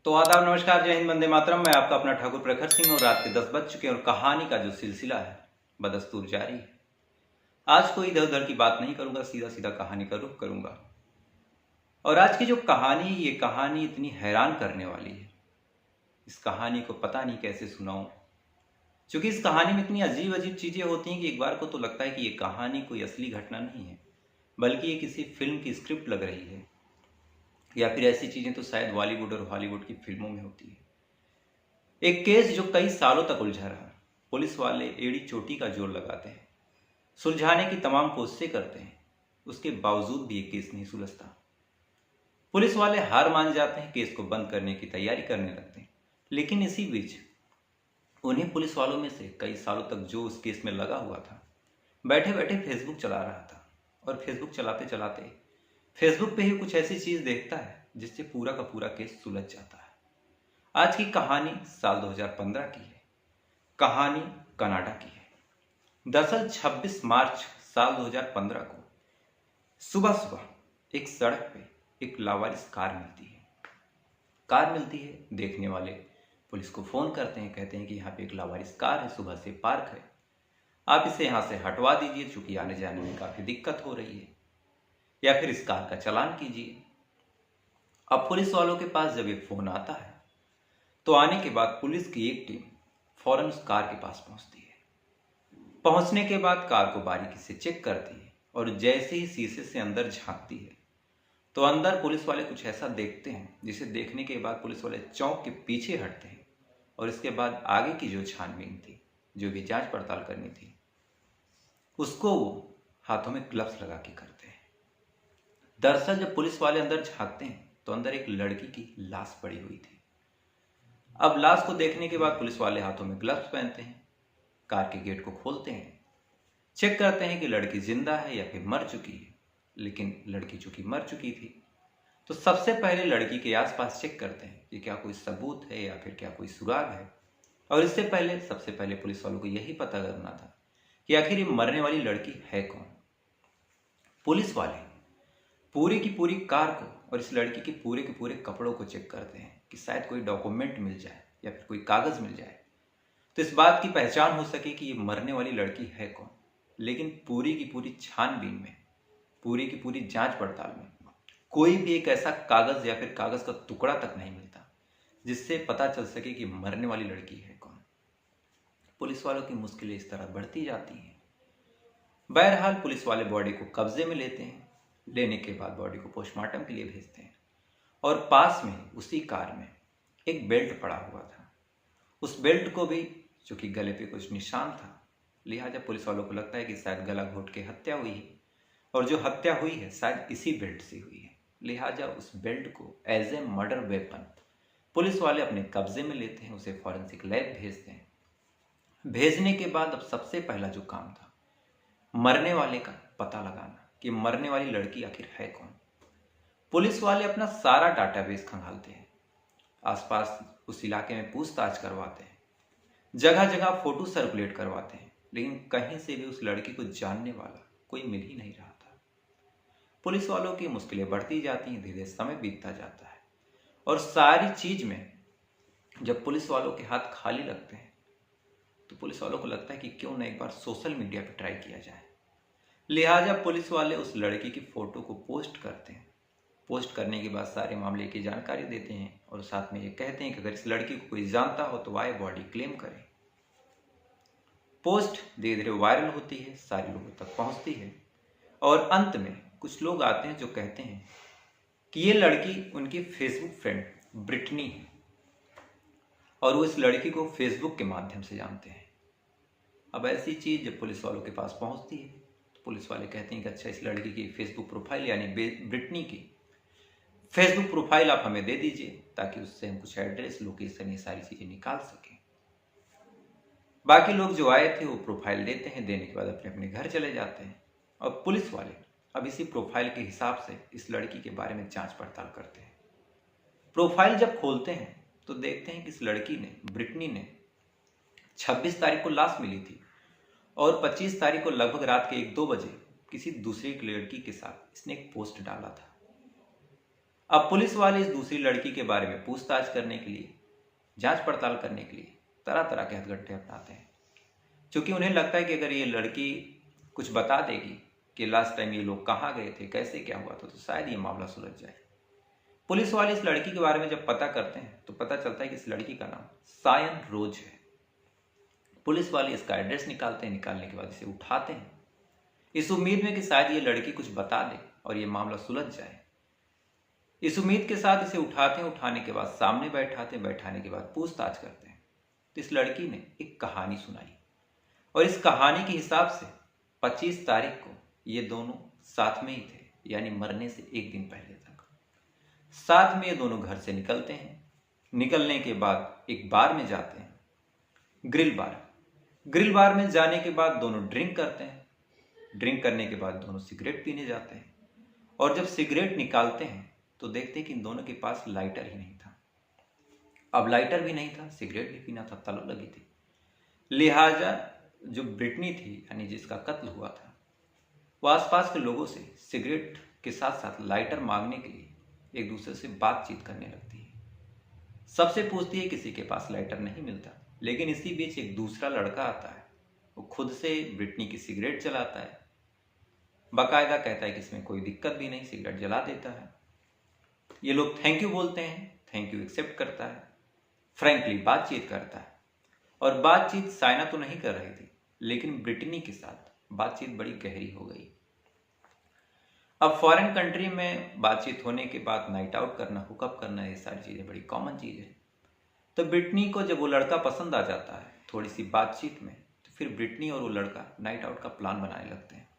तो आदाब, नमस्कार, जय हिंद, वंदे मातरम। मैं आपका अपना ठाकुर प्रखर सिंह और रात के 10 बज चुके हैं और कहानी का जो सिलसिला है बदस्तूर जारी है। आज कोई इधर उधर की बात नहीं करूंगा, सीधा सीधा कहानी का रुख करूंगा। और आज की जो कहानी, ये कहानी इतनी हैरान करने वाली है, इस कहानी को पता नहीं कैसे सुनाऊं। क्योंकि इस कहानी में इतनी अजीब अजीब चीजें होती हैं कि एक बार को तो लगता है कि ये कहानी कोई असली घटना नहीं है, बल्कि ये किसी फिल्म की स्क्रिप्ट लग रही है, या फिर ऐसी चीजें तो शायद बॉलीवुड और हॉलीवुड की फिल्मों में होती है। एक केस जो कई सालों तक उलझा रहा। पुलिस वाले एड़ी चोटी का जोर लगाते हैं, सुलझाने की तमाम कोशिशें करते हैं, उसके बावजूद भी ये केस नहीं सुलझता। पुलिस वाले हार मान जाते हैं, केस को बंद करने की तैयारी करने लगते हैं। लेकिन इसी बीच उन्हीं पुलिस वालों में से कई सालों तक जो उस केस में लगा हुआ था, बैठे बैठे फेसबुक चला रहा था, और फेसबुक चलाते चलाते फेसबुक पे ही कुछ ऐसी चीज देखता है जिससे पूरा का पूरा केस सुलझ जाता है। आज की कहानी साल 2015 की है। कहानी कनाडा की है। दरअसल 26 मार्च साल 2015 को सुबह सुबह एक सड़क पे एक लावारिस कार मिलती है। देखने वाले पुलिस को फोन करते हैं, कहते हैं कि यहाँ पे एक लावारिस कार है, सुबह से पार्क है, आप इसे यहाँ से हटवा दीजिए, चूंकि आने जाने में काफी दिक्कत हो रही है, या फिर इस कार का चालान कीजिए। अब पुलिस वालों के पास जब ये फोन आता है तो आने के बाद पुलिस की एक टीम फौरन उस कार के पास पहुंचती है। पहुंचने के बाद कार को बारीकी से चेक करती है, और जैसे ही शीशे से अंदर झांकती है तो अंदर पुलिस वाले कुछ ऐसा देखते हैं जिसे देखने के बाद पुलिस वाले चौंक के पीछे हटते हैं, और इसके बाद आगे की जो छानबीन थी, जो भी जांच पड़ताल करनी थी, उसको वो हाथों में ग्लव्स लगा के करते हैं। दरअसल जब पुलिस वाले अंदर झांकते हैं तो अंदर एक लड़की की लाश पड़ी हुई थी। अब लाश को देखने के बाद पुलिस वाले हाथों में ग्लव्स पहनते हैं, कार के गेट को खोलते हैं, चेक करते हैं कि लड़की जिंदा है या फिर मर चुकी है। लेकिन लड़की चूंकि मर चुकी थी तो सबसे पहले लड़की के आसपास चेक करते हैं कि क्या कोई सबूत है या फिर क्या कोई सुराग है। और इससे पहले सबसे पहले पुलिस वालों को यही पता करना था कि आखिर ये मरने वाली लड़की है कौन। पुलिस वाले पूरी की पूरी कार को और इस लड़की के पूरे कपड़ों को चेक करते हैं कि शायद कोई डॉक्यूमेंट मिल जाए या फिर कोई कागज मिल जाए, तो इस बात की पहचान हो सके कि ये मरने वाली लड़की है कौन। लेकिन पूरी की पूरी छानबीन में, पूरी की पूरी जांच पड़ताल में कोई भी एक ऐसा कागज या फिर कागज का टुकड़ा तक नहीं मिलता जिससे पता चल सके कि मरने वाली लड़की है कौन। पुलिस वालों की मुश्किलें इस तरह बढ़ती जाती हैं। बहरहाल पुलिस वाले बॉडी को कब्जे में लेते हैं। लेने के बाद बॉडी को पोस्टमार्टम के लिए भेजते हैं, और पास में उसी कार में एक बेल्ट पड़ा हुआ था। उस बेल्ट को भी, चूंकि गले पे कुछ निशान था, लिहाजा पुलिस वालों को लगता है कि शायद गला घोट के हत्या हुई है, और जो हत्या हुई है शायद इसी बेल्ट से हुई है। लिहाजा उस बेल्ट को as a murder weapon police वाले अपने कब्जे में लेते हैं, उसे फॉरेंसिक लैब भेजते हैं। भेजने के बाद अब सबसे पहला जो काम था, मरने वाले का पता लगाना कि मरने वाली लड़की आखिर है कौन। पुलिस वाले अपना सारा डाटाबेस खंगालते हैं, आसपास उस इलाके में पूछताछ करवाते हैं, जगह जगह फोटो सर्कुलेट करवाते हैं, लेकिन कहीं से भी उस लड़की को जानने वाला कोई मिल ही नहीं रहा था। पुलिस वालों की मुश्किलें बढ़ती जाती हैं, धीरे समय बीतता जाता है, और सारी चीज में जब पुलिस वालों के हाथ खाली लगते हैं तो पुलिस वालों को लगता है कि क्यों न एक बार सोशल मीडिया पर ट्राई किया जाए। लिहाजा पुलिस वाले उस लड़की की फोटो को पोस्ट करते हैं। पोस्ट करने के बाद सारे मामले की जानकारी देते हैं, और साथ में ये कहते हैं कि अगर इस लड़की को कोई जानता हो तो आए बॉडी क्लेम करे। पोस्ट धीरे धीरे वायरल होती है, सारे लोगों तक पहुंचती है, और अंत में कुछ लोग आते हैं जो कहते हैं कि ये लड़की उनकी फेसबुक फ्रेंड ब्रिटनी है, और वो इस लड़की को फेसबुक के माध्यम से जानते हैं। अब ऐसी चीज जब पुलिस वालों के पास पहुंचती है तो पुलिस वाले कहते हैं कि अच्छा, इस लड़की की फेसबुक प्रोफाइल यानी ब्रिटनी की फेसबुक प्रोफाइल आप हमें दे दीजिए, ताकि उससे हम कुछ एड्रेस, लोकेशन, ये सारी चीजें निकाल सकें। बाकी लोग जो आए थे वो प्रोफाइल देते हैं, देने के बाद अपने अपने घर चले जाते हैं, और पुलिस वाले अब इसी प्रोफाइल के हिसाब से इस लड़की के बारे में जांच पड़ताल करते हैं। प्रोफाइल जब खोलते हैं तो देखते हैं कि इस लड़की ने, ब्रिटनी ने, 26 तारीख को लाश मिली थी, और 25 तारीख को लगभग रात के 1-2 बजे किसी दूसरी लड़की के साथ इसने एक पोस्ट डाला था। अब पुलिस वाले इस दूसरी लड़की के बारे में पूछताछ करने के लिए, जांच पड़ताल करने के लिए तरह तरह के हथकंडे अपनाते हैं, क्योंकि उन्हें लगता है कि अगर ये लड़की कुछ बता देगी कि लास्ट टाइम ये लोग कहाँ गए थे, कैसे क्या हुआ था, तो शायद ये मामला सुलझ जाए। पुलिस वाले इस लड़की के बारे में जब पता करते हैं तो पता चलता है कि इस लड़की का नाम सायन रोज है। पुलिस वाले इसका एड्रेस निकालते हैं, निकालने के बाद इसे उठाते हैं इस उम्मीद में कि शायद ये लड़की कुछ बता दे और ये मामला सुलझ जाए। इस उम्मीद के साथ इसे उठाते हैं, उठाने के बाद सामने बैठाते हैं, बैठाने के बाद पूछताछ करते हैं। तो इस लड़की ने एक कहानी सुनाई और इस कहानी के हिसाब से 25 तारीख को ये दोनों साथ में ही थे, यानी मरने से एक दिन पहले तक साथ में ये दोनों घर से निकलते हैं। निकलने के बाद एक बार में जाते हैं, ग्रिल बार में जाने के बाद दोनों ड्रिंक करते हैं। ड्रिंक करने के बाद दोनों सिगरेट पीने जाते हैं और जब सिगरेट निकालते हैं तो देखते हैं कि इन दोनों के पास लाइटर ही नहीं था। अब लाइटर भी नहीं था, सिगरेट भी पीना था, तलब लगी थी। लिहाजा जो ब्रिटनी थी, यानी जिसका कत्ल हुआ था, वो आसपास के लोगों से सिगरेट के साथ साथ लाइटर मांगने के लिए एक दूसरे से बातचीत करने लगती है। सबसे पूछती है, किसी के पास लाइटर नहीं मिलता। लेकिन इसी बीच एक दूसरा लड़का आता है, वो खुद से ब्रिटनी की सिगरेट जलाता है, बाकायदा कहता है कि इसमें कोई दिक्कत भी नहीं, सिगरेट जला देता है। ये लोग थैंक यू बोलते हैं, थैंक यू एक्सेप्ट करता है, फ्रैंकली बातचीत करता है। और बातचीत साइना तो नहीं कर रही थी, लेकिन ब्रिटनी के साथ बातचीत बड़ी गहरी हो गई। अब फॉरेन कंट्री में बातचीत होने के बाद नाइट आउट करना, हुकअप करना, ये सारी चीज़ें बड़ी कॉमन चीज़ है। तो ब्रिटनी को जब वो लड़का पसंद आ जाता है थोड़ी सी बातचीत में, तो फिर ब्रिटनी और वो लड़का नाइट आउट का प्लान बनाने लगते हैं।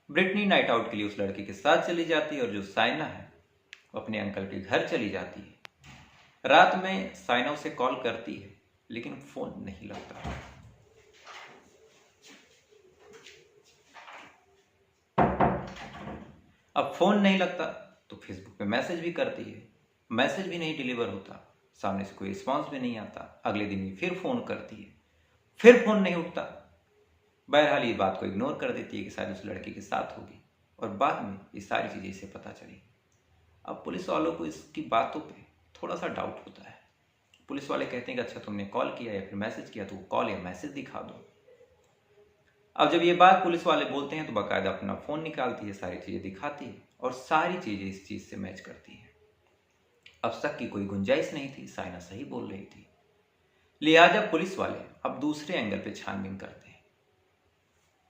ब्रिटनी नाइट आउट के लिए उस लड़के के साथ चली जाती है और जो साइना है वो अपने अंकल के घर चली जाती है। रात में साइना उसे कॉल करती है, लेकिन फोन नहीं लगता। अब फोन नहीं लगता तो फेसबुक पे मैसेज भी करती है, मैसेज भी नहीं डिलीवर होता, सामने से कोई रिस्पांस भी नहीं आता। अगले दिन ये फिर फोन करती है, फिर फोन नहीं उठता। बहरहाल ये बात को इग्नोर कर देती है कि शायद उस लड़के के साथ होगी, और बाद में ये सारी चीजें इसे पता चली। अब पुलिस वालों को इसकी बातों पे थोड़ा सा डाउट होता है। पुलिस वाले कहते हैं कि अच्छा तुमने कॉल किया या फिर मैसेज किया, तो वो कॉल या मैसेज दिखा दो। अब जब ये बात पुलिस वाले बोलते हैं तो बाकायदा अपना फोन निकालती है, सारी चीजें दिखाती है और सारी चीजें इस चीज से मैच करती है। अब शक की कोई गुंजाइश नहीं थी, साइना सही बोल रही थी। लिहाजा पुलिस वाले अब दूसरे एंगल पे छानबीन करते हैं,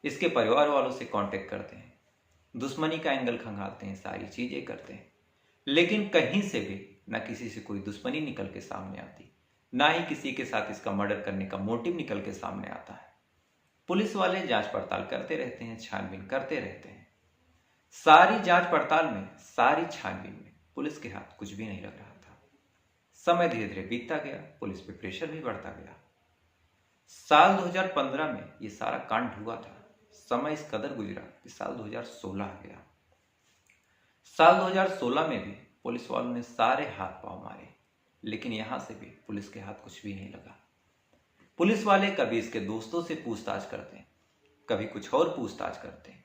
इसके परिवार वालों से कांटेक्ट करते हैं, दुश्मनी का एंगल खंगालते हैं, सारी चीजें करते हैं। लेकिन कहीं से भी ना किसी से कोई दुश्मनी निकल के सामने आती, ना ही किसी के साथ इसका मर्डर करने का मोटिव निकल के सामने आता है। पुलिस वाले जांच पड़ताल करते रहते हैं, छानबीन करते रहते हैं। सारी जांच पड़ताल में, सारी छानबीन में पुलिस के हाथ कुछ भी नहीं लग रहा था। समय धीरे धीरे बीतता गया, पुलिस पे प्रेशर भी बढ़ता गया। साल 2015 में ये सारा कांड हुआ था। समय इस कदर गुजरा कि साल 2016 आ गया। साल 2016 में भी पुलिस वालों ने सारे हाथ पांव मारे, लेकिन यहां से भी पुलिस के हाथ कुछ भी नहीं लगा। पुलिस वाले कभी इसके दोस्तों से पूछताछ करते हैं, कभी कुछ और पूछताछ करते हैं,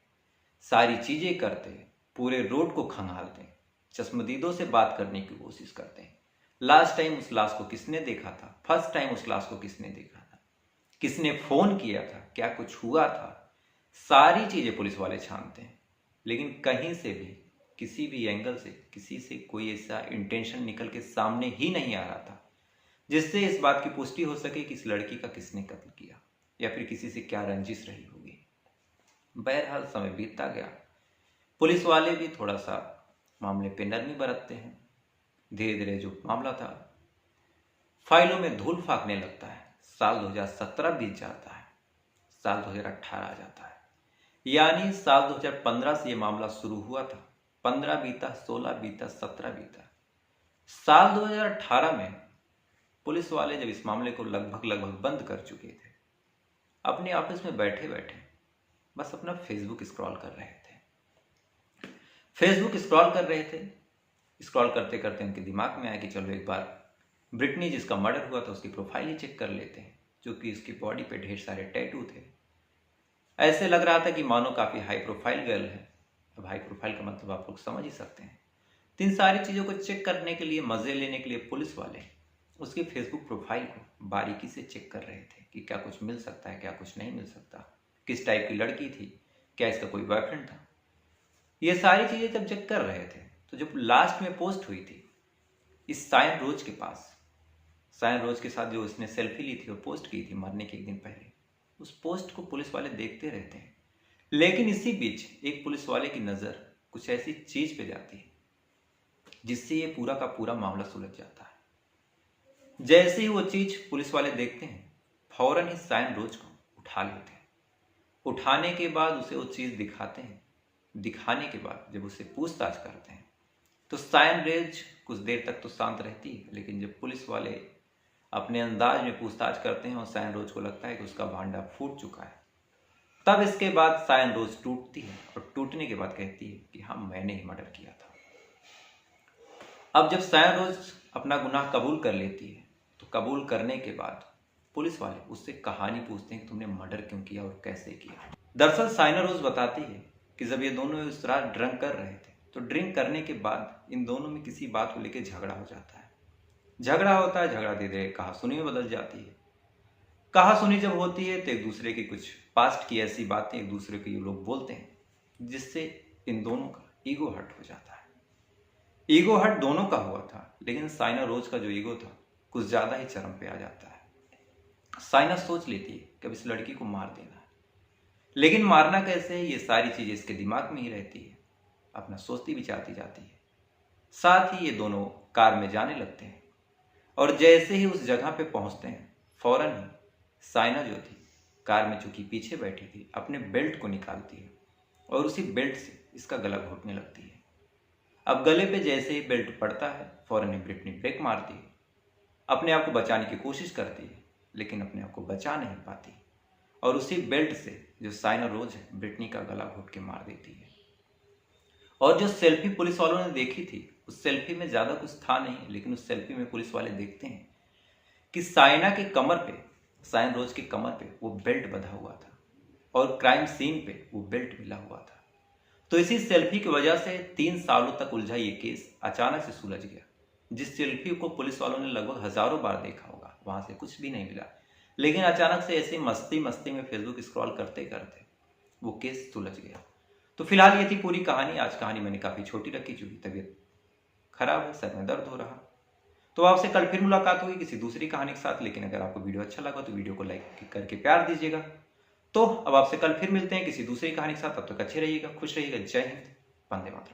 सारी चीजें करते हैं, पूरे रोड को खंगालते हैं, चश्मदीदों से बात करने की कोशिश करते हैं। लास्ट टाइम उस लाश को किसने देखा था, फर्स्ट टाइम उस लाश को किसने देखा था, किसने फोन किया था, क्या कुछ हुआ था, सारी चीजें पुलिस वाले छानते हैं। लेकिन कहीं से भी, किसी भी एंगल से, किसी से कोई ऐसा इंटेंशन निकल के सामने ही नहीं आ रहा था जिससे इस बात की पुष्टि हो सके कि इस लड़की का किसने कत्ल किया या फिर किसी से क्या रंजिश रही होगी। बहरहाल समय बीतता गया, पुलिस वाले भी थोड़ा सा मामले पे नरमी बरतते हैं। धीरे धीरे जो मामला था फाइलों में धूल फाकने लगता है। साल 2017 बीत जाता है, साल 2018 आ जाता है, यानी साल 2015 से ये मामला शुरू हुआ था। 15 बीता, 16 बीता, 17 बीता। साल 2018 में पुलिस वाले जब इस मामले को लगभग बंद कर चुके थे, अपने ऑफिस में बैठे बैठे बस अपना फेसबुक स्क्रॉल कर रहे थे। फेसबुक स्क्रॉल कर रहे थे, स्क्रॉल करते करते उनके दिमाग में आया कि चलो एक बार ब्रिटनी जिसका मर्डर हुआ था उसकी प्रोफाइल ही चेक कर लेते हैं, क्योंकि उसकी बॉडी पे ढेर सारे टैटू थे। ऐसे लग रहा था कि मानो काफी हाई प्रोफाइल गर्ल है। अब हाई प्रोफाइल का मतलब आप लोग समझ ही सकते हैं। तो इन सारी चीज़ों को चेक करने के लिए, मज़े लेने के लिए पुलिस वाले उसकी फेसबुक प्रोफाइल को बारीकी से चेक कर रहे थे कि क्या कुछ मिल सकता है, क्या कुछ नहीं मिल सकता, किस टाइप की लड़की थी, क्या इसका कोई बॉयफ्रेंड था। ये सारी चीज़ें जब चेक कर रहे थे तो जब लास्ट में पोस्ट हुई थी इस सायन रोज के पास, सायन रोज के साथ जो उसने सेल्फी ली थी और पोस्ट की थी मरने के एक दिन पहले, उस पोस्ट को पुलिस वाले देखते रहते हैं। लेकिन इसी बीच एक पुलिस वाले की नज़र कुछ ऐसी चीज पे जाती है जिससे ये पूरा का पूरा मामला सुलझ जाता है। जैसे ही वो चीज पुलिस वाले देखते हैं फौरन ही सायन रोज को उठा लेते हैं। उठाने के बाद उसे वो चीज दिखाते हैं। दिखाने के बाद जब उसे पूछताछ करते हैं तो सायन रोज कुछ देर तक तो शांत रहती है, लेकिन जब पुलिस वाले अपने अंदाज में पूछताछ करते हैं और सायन रोज को लगता है कि उसका भांडा फूट चुका है, तब इसके बाद सायन रोज टूटती है और टूटने के बाद कहती है कि हाँ, मैंने ही मर्डर किया था। अब जब सायन रोज अपना गुनाह कबूल कर लेती है तो कबूल करने के बाद पुलिस वाले उससे कहानी पूछते हैं कि तुमने मर्डर क्यों किया और कैसे किया। दरअसल सायन रोज बताती है कि जब ये दोनों उस रात ड्रिंक कर रहे थे तो ड्रिंक करने के बाद इन दोनों में किसी बात को लेकर झगड़ा हो जाता है। झगड़ा होता है, झगड़ा धीरे धीरे कहासुनी में बदल जाती है। कहासुनी जब होती है तो एक दूसरे की कुछ पास्ट की ऐसी बातें एक दूसरे को ये लोग बोलते हैं जिससे इन दोनों का ईगो हर्ट हो जाता है। ईगो हर्ट दोनों का हुआ था, लेकिन साइना रोज का जो ईगो था कुछ ज्यादा ही चरम पे आ जाता है। साइना सोच लेती है कि अब इस लड़की को मार देना है, लेकिन मारना कैसे है ये सारी चीजें इसके दिमाग में ही रहती है, अपना सोचती विचारती जाती है। साथ ही ये दोनों कार में जाने लगते हैं और जैसे ही उस जगह पे पहुंचते हैं फौरन ही साइना जो थी कार में चूंकि पीछे बैठी थी अपने बेल्ट को निकालती है और उसी बेल्ट से इसका गला घोटने लगती है। अब गले पे जैसे ही बेल्ट पड़ता है फौरन ही ब्रिटनी ब्रेक मारती है, अपने आप को बचाने की कोशिश करती है, लेकिन अपने आप को बचा नहीं पाती और उसी बेल्ट से जो साइना रोज है ब्रिटनी का गला घोट के मार देती है। और जो सेल्फी पुलिस वालों ने देखी थी उस सेल्फी में ज्यादा कुछ था नहीं, लेकिन उस सेल्फी में पुलिस वाले देखते हैं कि साइना के कमर पे, सायन रोज के कमर पे वो बेल्ट बंधा हुआ था और क्राइम सीन पे वो बेल्ट मिला हुआ था। तो इसी सेल्फी की वजह से 3 सालों तक उलझा ये केस अचानक से सुलझ गया। जिस सेल्फी को पुलिस वालों ने लगभग हजारों बार देखा होगा, वहां से कुछ भी नहीं मिला, लेकिन अचानक से ऐसे मस्ती मस्ती में फेसबुक स्क्रॉल करते करते वो केस सुलझ गया। तो फिलहाल ये थी पूरी कहानी। आज कहानी मैंने काफी छोटी रखी चूंकि तबीयत खराब है, सर में दर्द हो रहा। तो आपसे कल फिर मुलाकात होगी किसी दूसरी कहानी के साथ, लेकिन अगर आपको वीडियो अच्छा लगा तो वीडियो को लाइक करके प्यार दीजिएगा। तो अब आपसे कल फिर मिलते हैं किसी दूसरी कहानी के साथ। तब तक अच्छे रहिएगा, खुश रहिएगा। जय हिंद, वंदे मातरम।